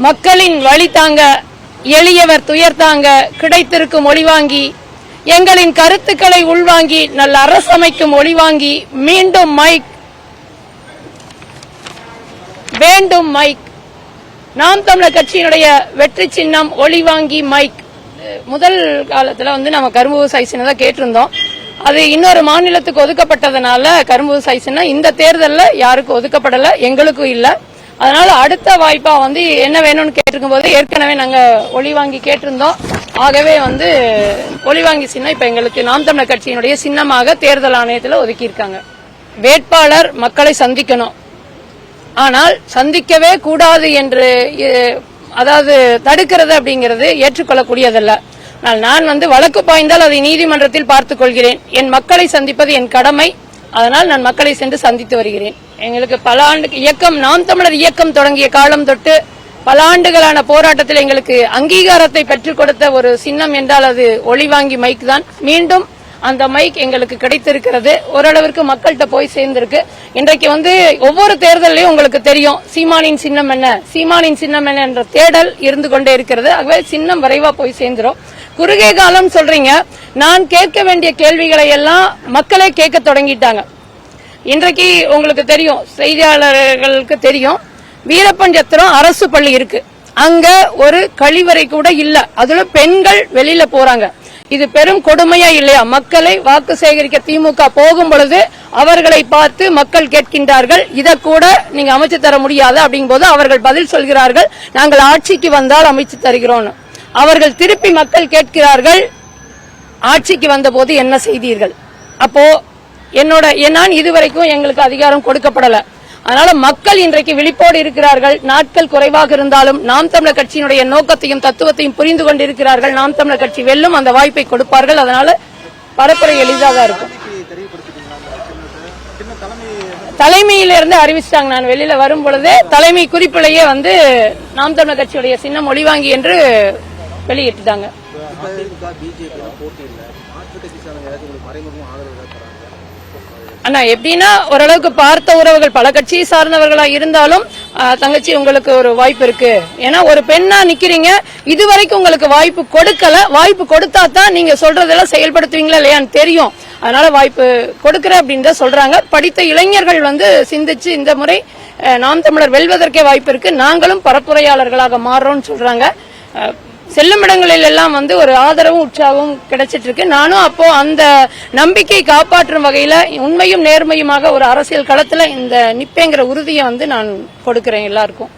மக்களின் வழி தாங்க, எளியவர் துயர் தாங்க கிடைத்திருக்கும் ஒளிவாங்கி, எங்களின் கருத்துக்களை உள்வாங்கி நல்ல அரசமைக்கும் ஒளிவாங்கி, மீண்டும் மைக் வேண்டும் மைக். நாம் தமிழர் கட்சியினுடைய வெற்றி சின்னம் ஒளிவாங்கி மைக். முதல் காலத்துல நம்ம கரும்பு விவசாய சின்னம் தான் கேட்டிருந்தோம். அது இன்னொரு மாநிலத்துக்கு ஒதுக்கப்பட்டதுனால கரும்பு விவசாய சின்னம் இந்த தேர்தலில் யாருக்கும் ஒதுக்கப்படல, எங்களுக்கும் இல்ல. அதனால அடுத்த வாய்ப்பா என்ன வேணும்னு கேட்டிருக்கும் போது ஏற்கனவே நாங்க ஒளிவாங்கி கேட்டிருந்தோம். ஆகவே ஒளிவாங்கி சின்னம் இப்ப எங்களுக்கு நாம் தமிழர் கட்சியினுடைய சின்னமாக தேர்தல் ஆணையத்தில் ஒதுக்கியிருக்காங்க. வேட்பாளர் மக்களை சந்திக்கணும், ஆனால் சந்திக்கவே கூடாது என்று அதாவது தடுக்கிறது அப்படிங்கிறது ஏற்றுக்கொள்ளக்கூடியதல்ல. நான் வழக்கு பாய்ந்தால் அதை நீதிமன்றத்தில் பார்த்துக் கொள்கிறேன். என் மக்களை சந்திப்பது என் கடமை. அதனால் நான் மக்களை சென்று சந்தித்து வருகிறேன். எங்களுக்கு பல ஆண்டு இயக்கம், நாம் தமிழர் இயக்கம் தொடங்கிய காலம் தொட்டு பல ஆண்டுகளான போராட்டத்தில் எங்களுக்கு அங்கீகாரத்தை பெற்றுக் கொடுத்த ஒரு சின்னம் என்றால் அது ஒளிவாங்கி மைக் தான். மீண்டும் அந்த மைக் எங்களுக்கு கிடைத்திருக்கிறது. ஓரளவிற்கு மக்கள்கிட்ட போய் சேர்ந்திருக்கு. இன்றைக்கு ஒவ்வொரு தேர்தலையும் உங்களுக்கு தெரியும் சீமானின் சின்னம் என்ன, சீமானின் சின்னம் என்ன என்ற தேடல் இருந்து கொண்டே இருக்கிறது. ஆகவே சின்னம் விரைவா போய் சேர்ந்துரும். குறுகிய காலம் சொல்றீங்க, நான் கேட்க வேண்டிய கேள்விகளை எல்லாம் மக்களே கேட்க தொடங்கிட்டாங்க. இன்றைக்கு உங்களுக்கு தெரியும், செய்தியாளர்களுக்கு தெரியும், வீரப்பஞ்சத்திரம் அரசு பள்ளி இருக்கு, அங்க ஒரு கழிவறை கூட இல்ல. அதுல பெண்கள் வெளியில போறாங்க. இது பெரும் கொடுமையா இல்லையா? மக்களை வாக்கு சேகரிக்க திமுக போகும் பொழுது அவர்களை பார்த்து மக்கள் கேட்கின்றார்கள், இத கூட நீங்க அமைச்சு தர முடியாது அப்படிங்கும் போது அவர்கள் பதில் சொல்கிறார்கள், நாங்கள் ஆட்சிக்கு வந்தால் அமைச்சு தருகிறோம். அவர்கள் திருப்பி மக்கள் கேட்கிறார்கள், ஆட்சிக்கு வந்த போது என்ன செய்தீர்கள்? அப்போ நான் இதுவரைக்கும் எங்களுக்கு அதிகாரம் கொடுக்கப்படல. அதனால மக்கள் இன்றைக்கு விழிப்போடு இருக்கிறார்கள். நாட்கள் குறைவாக இருந்தாலும் நாம் தமிழர் கட்சியினுடைய நோக்கத்தையும் தத்துவத்தையும் புரிந்து கொண்டிருக்கிறார்கள். நாம் தமிழர் கட்சி வெல்லும், அந்த வாய்ப்பை கொடுப்பார்கள். அதனால பரப்புரை எளிதாக இருக்கும். தலைமையிலிருந்து அறிவிச்சிட்டாங்க. நான் வெளியில வரும் பொழுது தலைமை குறிப்பிலேயே நாம் தமிழர் கட்சியுடைய சின்னம் ஒளிவாங்கி என்று வெளியிட்டுட்டாங்க. அண்ணா எப்படின்னா ஓரளவுக்கு பார்த்த உறவுகள் பல கட்சியை சார்ந்தவர்களா இருந்தாலும் தங்கச்சி உங்களுக்கு ஒரு வாய்ப்பு இருக்கு. ஏன்னா ஒரு பெண்ணா நிக்கிறீங்க, இதுவரைக்கும் உங்களுக்கு வாய்ப்பு கொடுக்கல. வாய்ப்பு கொடுத்தா தான் நீங்க சொல்றதெல்லாம் செயல்படுத்துவீங்களா இல்லையான்னு தெரியும். அதனால வாய்ப்பு கொடுக்கற அப்படின்னு தான் சொல்றாங்க. படித்த இளைஞர்கள் சிந்திச்சு இந்த முறை நாம் தமிழர் வெல்வதற்கே வாய்ப்பு இருக்கு. நாங்களும் பரப்புரையாளர்களாக மாறுறோம்னு சொல்றாங்க. செல்லும் இடங்களில் எல்லாம் ஒரு ஆதரவும் உற்சாகமும் கிடைச்சிட்டு இருக்கு. நானும் அப்போ அந்த நம்பிக்கை காப்பாற்றும் வகையில உண்மையும் நேர்மையுமாக ஒரு அரசியல் களத்துல இந்த நிப்பேங்கிற உறுதியை நான் கொடுக்கிறேன் எல்லாருக்கும்.